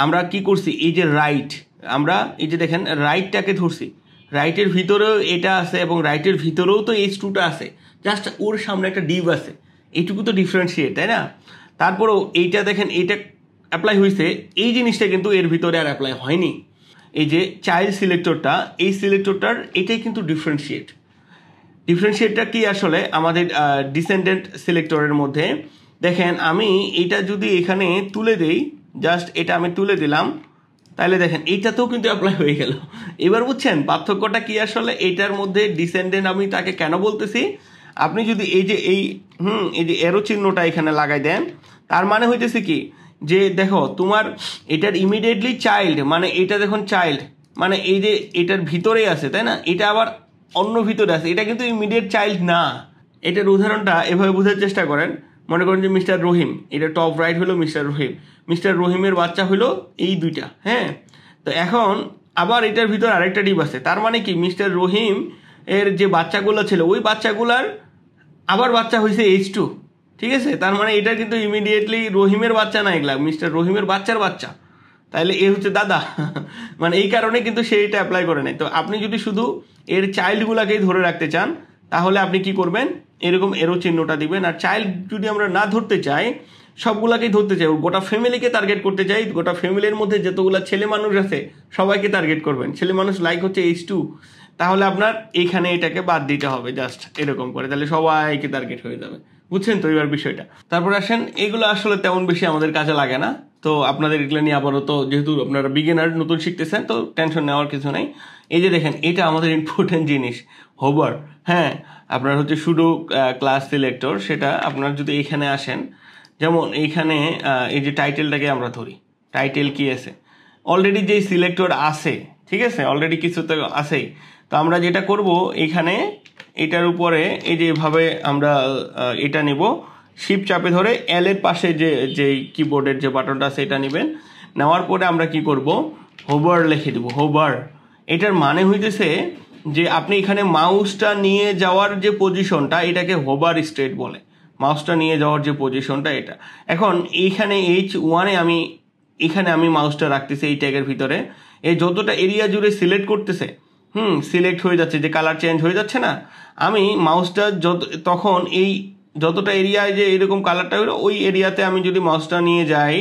Speaker 1: আমরা কি করছি, এই যে রাইট, আমরা এই যে দেখেন রাইটটাকে ধরছি, রাইটের ভিতরেও এটা আছে এবং রাইটের ভিতরেও তো H2টা আছে, জাস্ট ওর সামনে একটা ডিভ আছে, এইটুকু তো ডিফারেন্সিয়েট, তাই না। তারপরেও এইটা দেখেন, এইটা অ্যাপ্লাই হয়েছে, এই জিনিসটা কিন্তু এর ভিতরে আর অ্যাপ্লাই হয়নি। এই যে চাইল্ড সিলেক্টরটা, এই সিলেক্টরটার এটাই কিন্তু ডিফারেন্সিয়েটটা কি আসলে আমাদের ডিসেন্ডেন্ট সিলেক্টরের মধ্যে। দেখেন আমি এটা যদি এখানে তুলে দেই, জাস্ট এটা আমি তুলে দিলাম, তাহলে দেখেন এইটাতেও কিন্তু অ্যাপ্লাই হয়ে গেল। এবার বুঝছেন পার্থক্যটা কি আসলে, এটার মধ্যে ডিসেন্ডেন্ট আমি তাকে কেন বলতেছি। আপনি যদি এই যে এই যে এরো চিহ্নটা এখানে লাগাই দেন, তার মানে হইতেছে কি যে দেখো তোমার এটার ইমিডিয়েটলি চাইল্ড, মানে এটা দেখুন চাইল্ড মানে এই যে এটার ভিতরেই আছে, তাই না, এটা আবার অন্য ভিতরে আছে, এটা কিন্তু ইমিডিয়েট চাইল্ড না। এটার উদাহরণটা এভাবে বোঝার চেষ্টা করেন। মনে করেন যে মিস্টার রহিম, এটা টপ রাইট হলো মিস্টার রহিমের বাচ্চা হলো এই দুইটা, হ্যাঁ। তো এখন আবার এটার ভিতর আরেকটা ডিপ আছে, তার মানে কি মিস্টার রহিম এর যে বাচ্চাগুলো ছিল ওই বাচ্চাগুলার আবার বাচ্চা হয়েছে H2, ঠিক আছে। তার মানে এটা কিন্তু ইমিডিয়েটলি রহিমের বাচ্চা না, এগুলা মিস্টার রহিমের বাচ্চার বাচ্চা, তাইলে এ হচ্ছে দাদা। মানে এই কারণে কিন্তু সে এটা অ্যাপ্লাই করে নেয়। তো আপনি যদি শুধু এর চাইল্ডগুলাকেই ধরে রাখতে চান, তাহলে আপনি কি করবেন, এরকম এরো চিহ্নটা দিবেন। আর চাইল্ড যদি আমরা না ধরতে চাই, সবগুলাকেই ধরতে চাই, গোটা ফ্যামিলিকে টার্গেট করতে চাই, গোটা ফ্যামিলির মধ্যে যতগুলো ছেলে মানুষ আছে সবাইকে টার্গেট করবেন। ছেলে মানুষ লাইক হচ্ছে H2, তাহলে আপনার এইখানে এটাকে বাদ দিতে হবে, জাস্ট এরকম করে, তাহলে সবাইকে টার্গেট হয়ে যাবে। বুঝছেন তো এবার বিষয়টা। তারপর আসেন, এগুলো আসলে তেমন বেশি আমাদের কাজে লাগে না। তো আপনাদের এগুলো নিয়ে আবারও, তো যেহেতু আপনারা বিগিনার নতুন শিখতেছেন, তো টেনশন নেওয়ার কিছু নেই। এই যে দেখেন, এটা আমাদের ইম্পর্টেন্ট জিনিস, হোভার, হ্যাঁ। আপনার হচ্ছে সুডো ক্লাস সিলেক্টর, সেটা আপনার যদি এইখানে আসেন, যেমন এইখানে এই যে টাইটেলটাকে আমরা ধরি, টাইটেল কি আছে, অলরেডি যেই সিলেক্টর আছে, ঠিক আছে, অলরেডি কিছু তো আছেই। তো আমরা যেটা করব, এখানে এটার উপরে এই যে এভাবে আমরা এটা নেব, শিফট চাপে ধরে এল এর পাশে যে কিবোর্ডের যে বাটনটা আছে এটা নেবেন। নেওয়ার পরে আমরা কি করব, হোভার লিখে দেব, হোভার। এটার মানে হইতেছে যে আপনি এখানে মাউসটা নিয়ে যাওয়ার যে পজিশনটা, এটাকে হোভার স্টেট বলে। মাউসটা নিয়ে যাওয়ার যে পজিশনটা এটা। এখন এইখানে H1-এ এখানে আমি মাউসটা রাখতেছি এই ট্যাগের ভিতরে, এই যতটা এরিয়া জুড়ে সিলেক্ট করতেছে, সিলেক্ট হয়ে যাচ্ছে, যে কালার চেঞ্জ হয়ে যাচ্ছে না, আমি মাউসটা তখন এই যতটা এরিয়ায় যে এরকম কালারটা হলো, ওই এরিয়াতে আমি যদি মাউসটা নিয়ে যাই,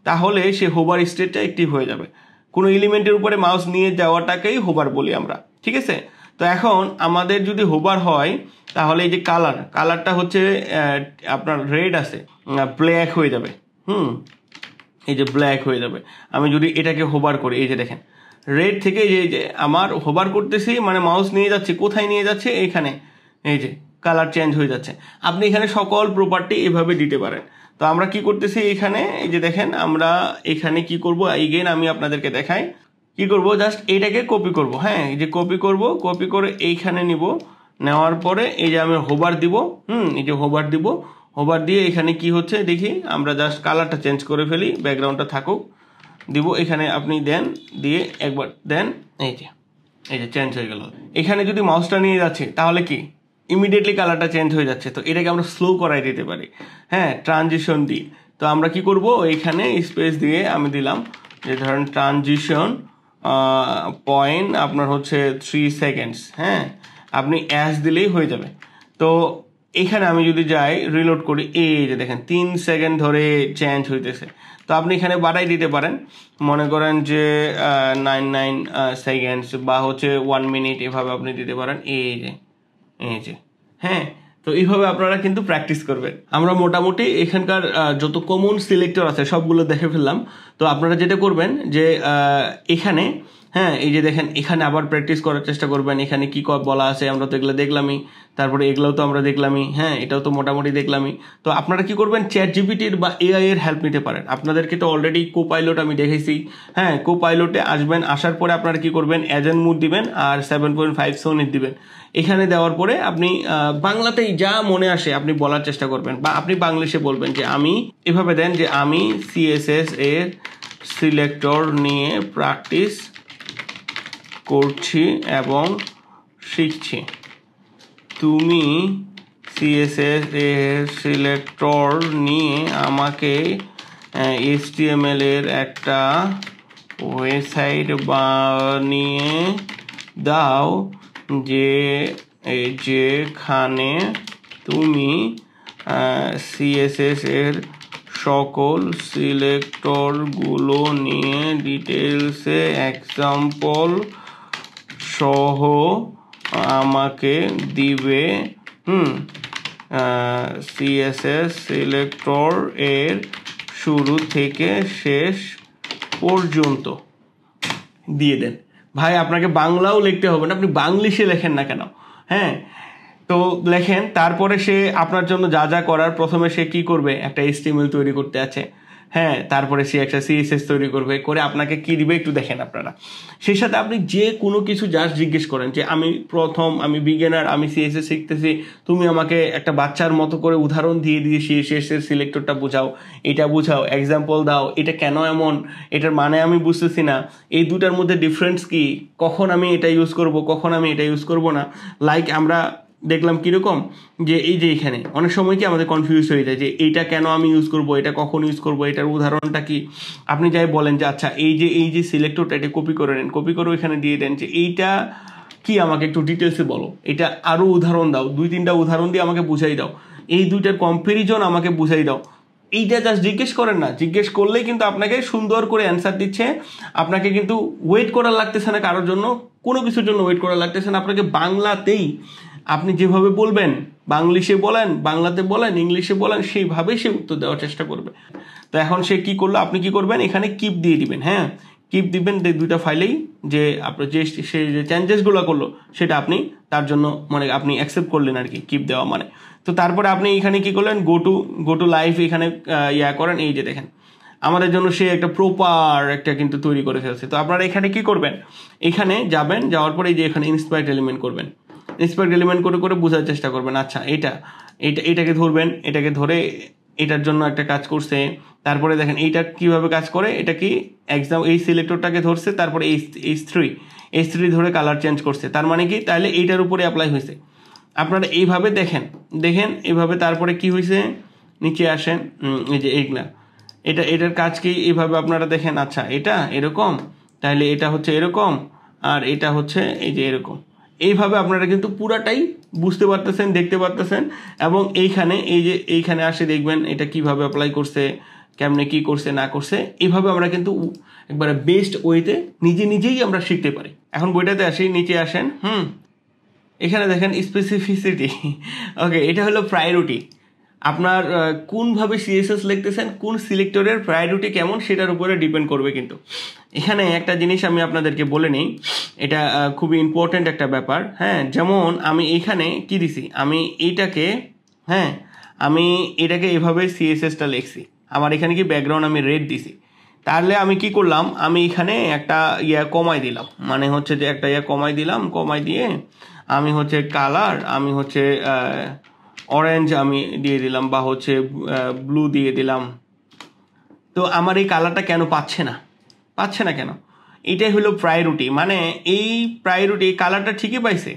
Speaker 1: তাহলে সে হোভার স্টেটটা অ্যাক্টিভ হয়ে যাবে। কোনো এলিমেন্টের উপরে মাউস নিয়ে যাওয়াটাকেই হোভার বলি আমরা, ঠিক আছে। তো এখন আমাদের যদি হোভার হয়, তাহলে এই যে কালারটা হচ্ছে আপনার রেড আছে, ব্ল্যাক হয়ে যাবে, এই যে ব্ল্যাক হয়ে যাবে। আমি যদি এটাকে হোভার করি, এই যে দেখেন রেড থেকে এই যে আমার হোভার করতেছি, মানে মাউস নিয়ে যাচ্ছি, কোথায় নিয়ে যাচ্ছে, এইখানে, এই যে কালার চেঞ্জ হয়ে যাচ্ছে। আপনি এখানে সকল প্রপার্টি এভাবে দিতে পারেন। তো আমরা কি করতেছি এখানে, এই যে দেখেন আমরা এখানে কি করব, এগেইন আমি আপনাদেরকে দেখাই কি করব, জাস্ট এটাকে কপি করব। হ্যাঁ, এই যে কপি করব, কপি করে এইখানে নিব, নেওয়ার পরে এই যে আমি হোভার দিব, এই যে হোভার দিব, হোভার দিয়ে এখানে কি হচ্ছে দেখি, আমরা জাস্ট কালারটা চেঞ্জ করে ফেলি, ব্যাকগ্রাউন্ডটা থাকুক, দিব এখানে আপনি দেন, দিয়ে একবার দেন, এই যে চেঞ্জ হয়ে গেল। এখানে যদি মাউসটা নিয়ে যাচ্ছে তাহলে কি ইমিডিয়েটলি কালারটা চেঞ্জ হয়ে যাচ্ছে। তো এটাকে আমরা স্লো করাই দিতে পারি, হ্যাঁ, ট্রানজিশন দিয়ে। তো আমরা কি করব, এইখানে স্পেস দিয়ে আমি দিলাম যে ধরেন ট্রানজিশন পয়েন্ট আপনার হচ্ছে 3 সেকেন্ডস, হ্যাঁ, আপনি অ্যাশ দিলেই হয়ে যাবে। তো এখানে আমি যদি যাই রিলোড করি, এই যে দেখেন 3 সেকেন্ড ধরে চেঞ্জ হইতেছে। তো আপনি এখানে বাড়াই দিতে পারেন, মনে করেন যে 9 সেকেন্ডস বা হচ্ছে 1 মিনিট, এভাবে আপনি দিতে পারেন। এই যে হ্যাঁ, তো এইভাবে আপনারা কিন্তু প্র্যাকটিস করবেন। আমরা মোটামুটি এখানকার যত কমন সিলেক্টর আছে সবগুলো দেখে ফেললাম। তো আপনারা যেটা করবেন যে এখানে, হ্যাঁ, এই যে দেখেন এখানে আবার প্র্যাকটিস করার চেষ্টা করবেন। এখানে কি বলা আছে আমরা তো এগুলো দেখলামই, তারপরে এগুলোও তো আমরা দেখলামই, হ্যাঁ, এটাও তো মোটামুটি দেখলামই। তো আপনারা কি করবেন, চ্যাট জিপিটির বা এআই এর হেল্প নিতে পারেন। আপনাদেরকে তো অলরেডি কোপাইলট আমি দেখেছি, হ্যাঁ, কোপাইলটে আসবেন, আসার পরে আপনারা কি করবেন, এজেন্ট মুড দিবেন আর 7.5 সোনিট দিবেন। এখানে দেওয়ার পরে আপনি বাংলাতেই যা মনে আসে আপনি বলার চেষ্টা করবেন, বা আপনি বাংলিশে বলবেন যে আমি, এভাবে দেন যে আমি সিএসএস এর সিলেক্টর নিয়ে প্র্যাকটিস করছি এবং শিখছি, তুমি সিএসএস এর সিলেক্টর নিয়ে আমাকে HTML এর একটা ওয়েবসাইট বানিয়ে দাও যেখানে তুমি সিএসএস এর সকল সিলেক্টরগুলো নিয়ে ডিটেলসে এক্সাম্পল সহ আমাকে দিবে। সিএসএস সিলেক্টর এর শুরু থেকে শেষ পর্যন্ত দিয়ে দেন। ভাই আপনাকে বাংলাও লিখতে হবে না, আপনি বাংলিশে লেখেন না কেন, হ্যাঁ, তো লেখেন। তারপরে সে আপনার জন্য যা যা করার, প্রথমে সে কি করবে, একটা HTML তৈরি করতে আছে, হ্যাঁ, তারপরে সে একটা CSS তৈরি করবে, করে আপনাকে কি দিবে একটু দেখেন আপনারা। সেই সাথে আপনি যে কোনো কিছু জাস্ট জিজ্ঞেস করেন যে আমি বিগিনার, আমি CSS শিখতেছি, তুমি আমাকে একটা বাচ্চার মতো করে উদাহরণ দিয়ে CSS এর সিলেক্টরটা বোঝাও, এটা বোঝাও, এক্সাম্পল দাও, এটা কেন এমন, এটার মানে আমি বুঝতেছি না, এই দুটার মধ্যে ডিফারেন্স কি, কখন আমি এটা ইউজ করব, কখন আমি এটা ইউজ করব না। লাইক আমরা দেখলাম কিরকম যে এই যে এখানে অনেক সময় কি আমাদের কনফিউজ হয়ে যায় যে এইটা কেন আমি ইউজ করব, এটা কখন ইউজ করব, এটার উদাহরণটা কি। আপনি যাই বলেন যে আচ্ছা এই যে সিলেক্টরটা, এটা কপি করে নেন, কপি করে এখানে দিয়ে দেন যে এইটা কি আমাকে একটু ডিটেলসে বলো, এটা আরো উদাহরণ দাও, 2-3টা উদাহরণ দিয়ে আমাকে বুঝাই দাও, এই দুইটার কম্প্যারিজন আমাকে বুঝাই দাও। এইটা জাস্ট জিজ্ঞেস করেন না, জিজ্ঞেস করলেই কিন্তু আপনাকে সুন্দর করে অ্যান্সার দিচ্ছে। আপনাকে কিন্তু ওয়েট করার লাগতেছে না কারোর জন্য, কোনো কিছুর জন্য ওয়েট করার লাগতেছে না। আপনাকে বাংলাতেই আপনি যেভাবে বলবেন, বাংলিশে বলেন, বাংলাতে বলেন, ইংলিশে বলেন, সেইভাবেই সে উত্তর দেওয়ার চেষ্টা করবে। তো এখন সে কি করলো, আপনি কি করবেন, এখানে কিপ দিয়ে দিবেন, হ্যাঁ, কিপ দিবেন, দুইটা ফাইলেই যে আপনার সে যে চেঞ্জেসগুলো করলো সেটা আপনি তার জন্য মানে আপনি অ্যাকসেপ্ট করলেন আর কি, কিপ দেওয়া মানে। তো তারপরে আপনি এখানে কি করলেন, গো টু লাইভ এখানে করেন। এই যে দেখেন আমাদের জন্য সে একটা প্রপার একটা কিন্তু তৈরি করে ফেলছে। তো আপনারা এখানে কি করবেন, এখানে যাবেন, যাওয়ার পরে এই যে এখানে ইন্সপায়ার্ড এলিমেন্ট করবেন, ইন্সপায়ার্ড এলিমেন্ট করে বোঝার চেষ্টা করবেন। আচ্ছা এটাকে ধরবেন, এটাকে ধরে এটার জন্য একটা কাজ করছে, তারপরে দেখেন এইটা কিভাবে কাজ করে, এটা কি এই সিলেক্টরটাকে ধরছে, তারপরে H3 ধরে কালার চেঞ্জ করছে, তার মানে কি তাহলে এইটার উপরে অ্যাপ্লাই হয়েছে। আপনারা এইভাবে দেখেন এইভাবে, তারপরে কি হয়েছে, নিচে আসেন, এই যে এইগুলা, এটার কাজ কি, এইভাবে আপনারা দেখেন। আচ্ছা এটা এরকম, তাহলে এটা হচ্ছে এরকম, আর এটা হচ্ছে এই যে এরকম। এইভাবে আপনারা কিন্তু পুরাটাই বুঝতে পারতেছেন, দেখতে পারতেছেন। এবং এইখানে আসে দেখবেন এটা কিভাবে অ্যাপ্লাই করছে, কেমনে কি করছে না করছে। এইভাবে আমরা কিন্তু একবারে বেস্ট ওয়েতে নিজেই আমরা শিখতে পারি। এখন বইটাতে আসি, নিচে আসেন, এখানে দেখেন স্পেসিফিসিটি। ওকে, এটা হলো প্রায়োরিটি। আপনার কোনভাবে সিএসএস লিখতেছেন, কোন সিলেক্টরের প্রায়োরিটি কেমন সেটার উপরে ডিপেন্ড করবে। কিন্তু এখানে একটা জিনিস আমি আপনাদেরকে বলে নিই, এটা খুবই ইম্পর্টেন্ট একটা ব্যাপার। হ্যাঁ, যেমন আমি এইখানে কি দিছি, আমি এটাকে এভাবে সিএসএসটা লিখছি, আমার এখানে কি ব্যাকগ্রাউন্ড আমি রেড দিছি। তাহলে আমি কি করলাম, আমি এখানে একটা কমাই দিলাম, মানে হচ্ছে যে একটা কমাই দিলাম, কমাই দিয়ে আমি হচ্ছে কালার আমি হচ্ছে অরেঞ্জ আমি দিয়ে দিলাম, বা হচ্ছে ব্লু দিয়ে দিলাম। তো আমার এই কালারটা কেন পাচ্ছে না কেন? এটাই হলো প্রায়োরিটি। মানে এই প্রায়োরিটি, এই কালারটা ঠিকই পাইছে,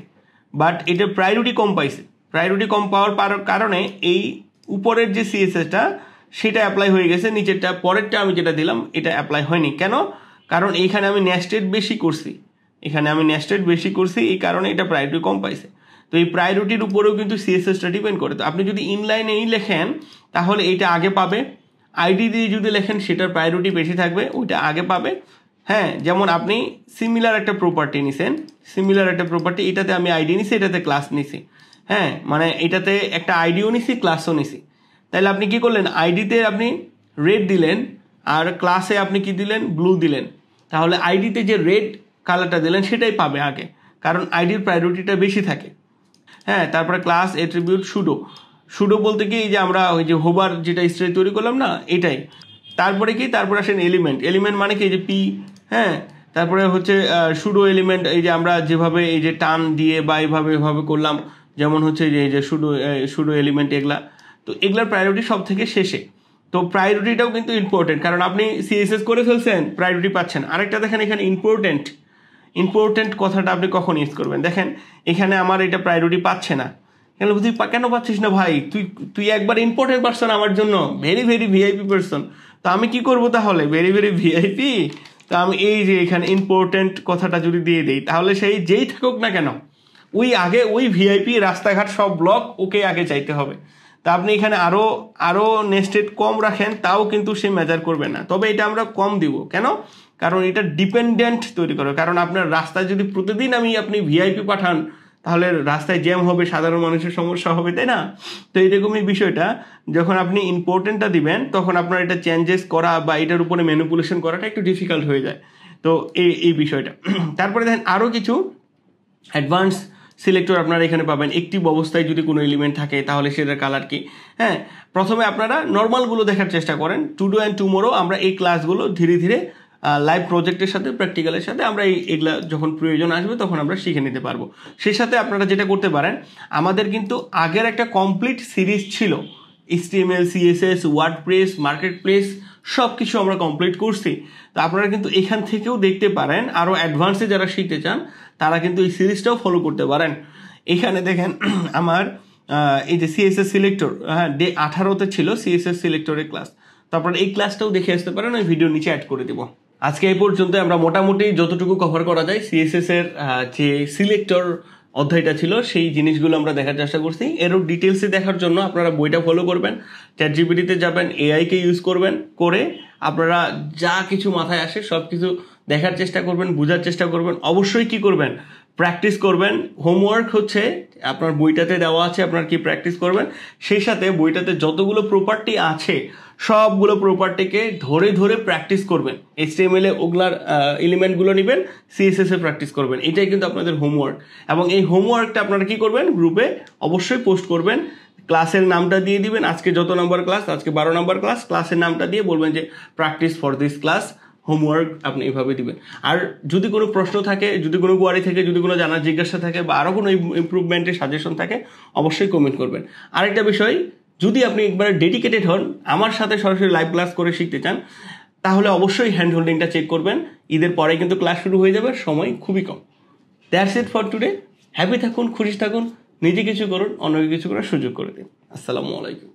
Speaker 1: বাট এটা প্রায়োরিটি কম পাইছে। প্রায়োরিটি কম পাওয়ার কারণে এই উপরের যে সিএসএসটা সেটা অ্যাপ্লাই হয়ে গেছে, নিচেরটা পরেরটা আমি যেটা দিলাম এটা অ্যাপ্লাই হয়নি। কেন? কারণ এইখানে আমি নেস্টেড বেশি করছি, এই কারণে এটা প্রায়োরিটি কম পাইছে। তো এই প্রায়োরিটির উপরেও কিন্তু সিএসএসটা ডিপেন্ড করে। তো আপনি যদি ইনলাইনেই লেখেন তাহলে এইটা আগে পাবে, আইডি দিয়ে যদি লেখেন সেটার প্রায়োরিটি বেশি থাকবে, ওইটা আগে পাবে। হ্যাঁ, যেমন আপনি সিমিলার একটা প্রপার্টি নিছেন, এটাতে আমি আইডি নিছি, এটাতে ক্লাস নিছি। হ্যাঁ, মানে এটাতে একটা আইডিও নিছি, ক্লাসও নিছি। তাহলে আপনি কি করলেন, আইডিতে আপনি রেড দিলেন আর ক্লাসে আপনি কি দিলেন, ব্লু দিলেন। তাহলে আইডিতে যে রেড কালারটা দিলেন সেটাই পাবে আগে, কারণ আইডির প্রায়োরিটিটা বেশি থাকে। হ্যাঁ, তারপরে ক্লাস অ্যাট্রিবিউট সুডো বলতে কি, এই যে আমরা ওই যে হোভার যেটা স্ট্রাই তৈরি করলাম না, এটাই। তারপরে আসেন এলিমেন্ট মানে কি, এই যে পি। হ্যাঁ, তারপরে হচ্ছে সুডো এলিমেন্ট, এই যে আমরা যেভাবে এই যে টান দিয়ে বা এভাবে করলাম, যেমন হচ্ছে যে এই যে সুডো এলিমেন্ট এগুলা। তো এগুলার প্রায়োরিটি সব থেকে শেষে। তো প্রায়োরিটিটাও কিন্তু ইম্পর্টেন্ট, কারণ আপনি সিএসএস করে ফেলছেন, প্রায়োরিটি পাচ্ছেন। আরেকটা দেখেন এখানে ইম্পর্টেন্ট কথাটা আপনি কখন ইউজ করবেন। দেখেন এখানে আমার এটা প্রায়োরিটি পাচ্ছে না, তুই কেন পাচ্ছিস না ভাই? তুই একবার ইম্পর্টেন্ট পারসন আমার জন্য, ভেরি ভেরি ভিআইপি পারসন। তো আমি কি করবো তাহলে, ভেরি ভেরি ভিআইপি। তো আমি এই যে এখানে ইম্পর্টেন্ট কথাটা যদি দিয়ে দিই, তাহলে সেই যেই থাকুক না কেন, ওই ভিআইপি রাস্তাঘাট সব ব্লক ওকে আগে চাইতে হবে। তা আপনি এখানে আরো নেস্টেড কম রাখেন, তাও কিন্তু সে মেজার করবে না। তবে এটা আমরা কম দিব কেন? কারণ এটা ডিপেন্ডেন্ট তৈরি করে। কারণ আপনার রাস্তায় যদি প্রতিদিন আপনি ভিআইপি পাঠান, তাহলে রাস্তায় জ্যাম হবে, সাধারণ মানুষের সমস্যা হবে, তাই না? তো এইরকমই বিষয়টা, যখন আপনি ইম্পর্টেন্টটা দিবেন তখন আপনার এটা চেঞ্জেস করা বা এটার উপরে ম্যানিপুলেশন করাটা একটু ডিফিকাল্ট হয়ে যায়। তো এই বিষয়টা। তারপরে দেখেন আরও কিছু অ্যাডভান্স সিলেক্টর আপনারা এখানে পাবেন। একটিভ অবস্থায় যদি কোনো এলিমেন্ট থাকে তাহলে সেটার কালার কি। হ্যাঁ, প্রথমে আপনারা নর্মালগুলো দেখার চেষ্টা করেন। টুডো অ্যান্ড টুমোরো আমরা এই ক্লাসগুলো ধীরে ধীরে লাইভ প্রজেক্টের সাথে, প্র্যাকটিক্যালের সাথে আমরা এগুলা যখন প্রয়োজন আসবে তখন আমরা শিখে নিতে পারবো। সেই সাথে আপনারা যেটা করতে পারেন, আমাদের কিন্তু আগের একটা কমপ্লিট সিরিজ ছিল, HTML, CSS, WordPress, market place সব কিছু আমরা কমপ্লিট করছি। তো আপনারা কিন্তু এখান থেকেও দেখতে পারেন, আরও অ্যাডভান্সে যারা শিখতে চান তারা কিন্তু এই সিরিজটাও ফলো করতে পারেন। এখানে দেখেন আমার এই যে CSS সিলেক্টর, হ্যাঁ, ডে 18তে ছিল CSS সিলেক্টরের ক্লাস। তো আপনারা এই ক্লাসটাও দেখে আসতে পারেন, ওই ভিডিও নিচে অ্যাড করে দেবো। আজকে এই পর্যন্ত আমরা মোটামুটি যতটুকু কভার করা যায় CSS এর যে সিলেক্টর অধ্যায়টা ছিল সেই জিনিসগুলো আমরা দেখার চেষ্টা করছি। এরও ডিটেলসে দেখার জন্য আপনারা বইটা ফলো করবেন, চ্যাটজিপিটিতে যাবেন, এআইকে ইউজ করবেন, করে আপনারা যা কিছু মাথায় আসে সব কিছু দেখার চেষ্টা করবেন, বোঝার চেষ্টা করবেন। অবশ্যই কি করবেন, প্র্যাকটিস করবেন। হোমওয়ার্ক হচ্ছে আপনার বইটাতে দেওয়া আছে, আপনার কি প্র্যাকটিস করবেন। সেই সাথে বইটাতে যতগুলো প্রপার্টি আছে সবগুলো প্রপার্টিকে ধরে ধরে প্র্যাকটিস করবেন। HTML এ ওগুলার এলিমেন্টগুলো নেবেন, CSS এ প্র্যাকটিস করবেন। এটাই কিন্তু আপনাদের হোমওয়ার্ক। এবং এই হোমওয়ার্কটা আপনারা কি করবেন, গ্রুপে অবশ্যই পোস্ট করবেন। ক্লাসের নামটা দিয়ে দিবেন, আজকে যত নম্বর ক্লাস, আজকে 12 নম্বর ক্লাস, ক্লাসের নামটা দিয়ে বলবেন যে practice for this class homework, আপনি এভাবে দিবেন। আর যদি কোনো প্রশ্ন থাকে, যদি কোনো কোয়ারি থাকে, যদি কোনো জানার জিজ্ঞাসা থাকে বা আরও কোনো ইমপ্রুভমেন্টের সাজেশন থাকে, অবশ্যই কমেন্ট করবেন। আরেকটা বিষয়, যদি আপনি একবার ডেডিকেটেড হন, আমার সাথে সরাসরি লাইভ ক্লাস করে শিখতে চান, তাহলে অবশ্যই হ্যান্ড হোল্ডিংটা চেক করবেন। ঈদের পরে কিন্তু ক্লাস শুরু হয়ে যাবে, সময় খুবই কম। That's it for today. Happy থাকুন, খুশি থাকুন, নিজে কিছু করুন, অন্যকে কিছু করার সুযোগ করে দিন। আসসালামু আলাইকুম।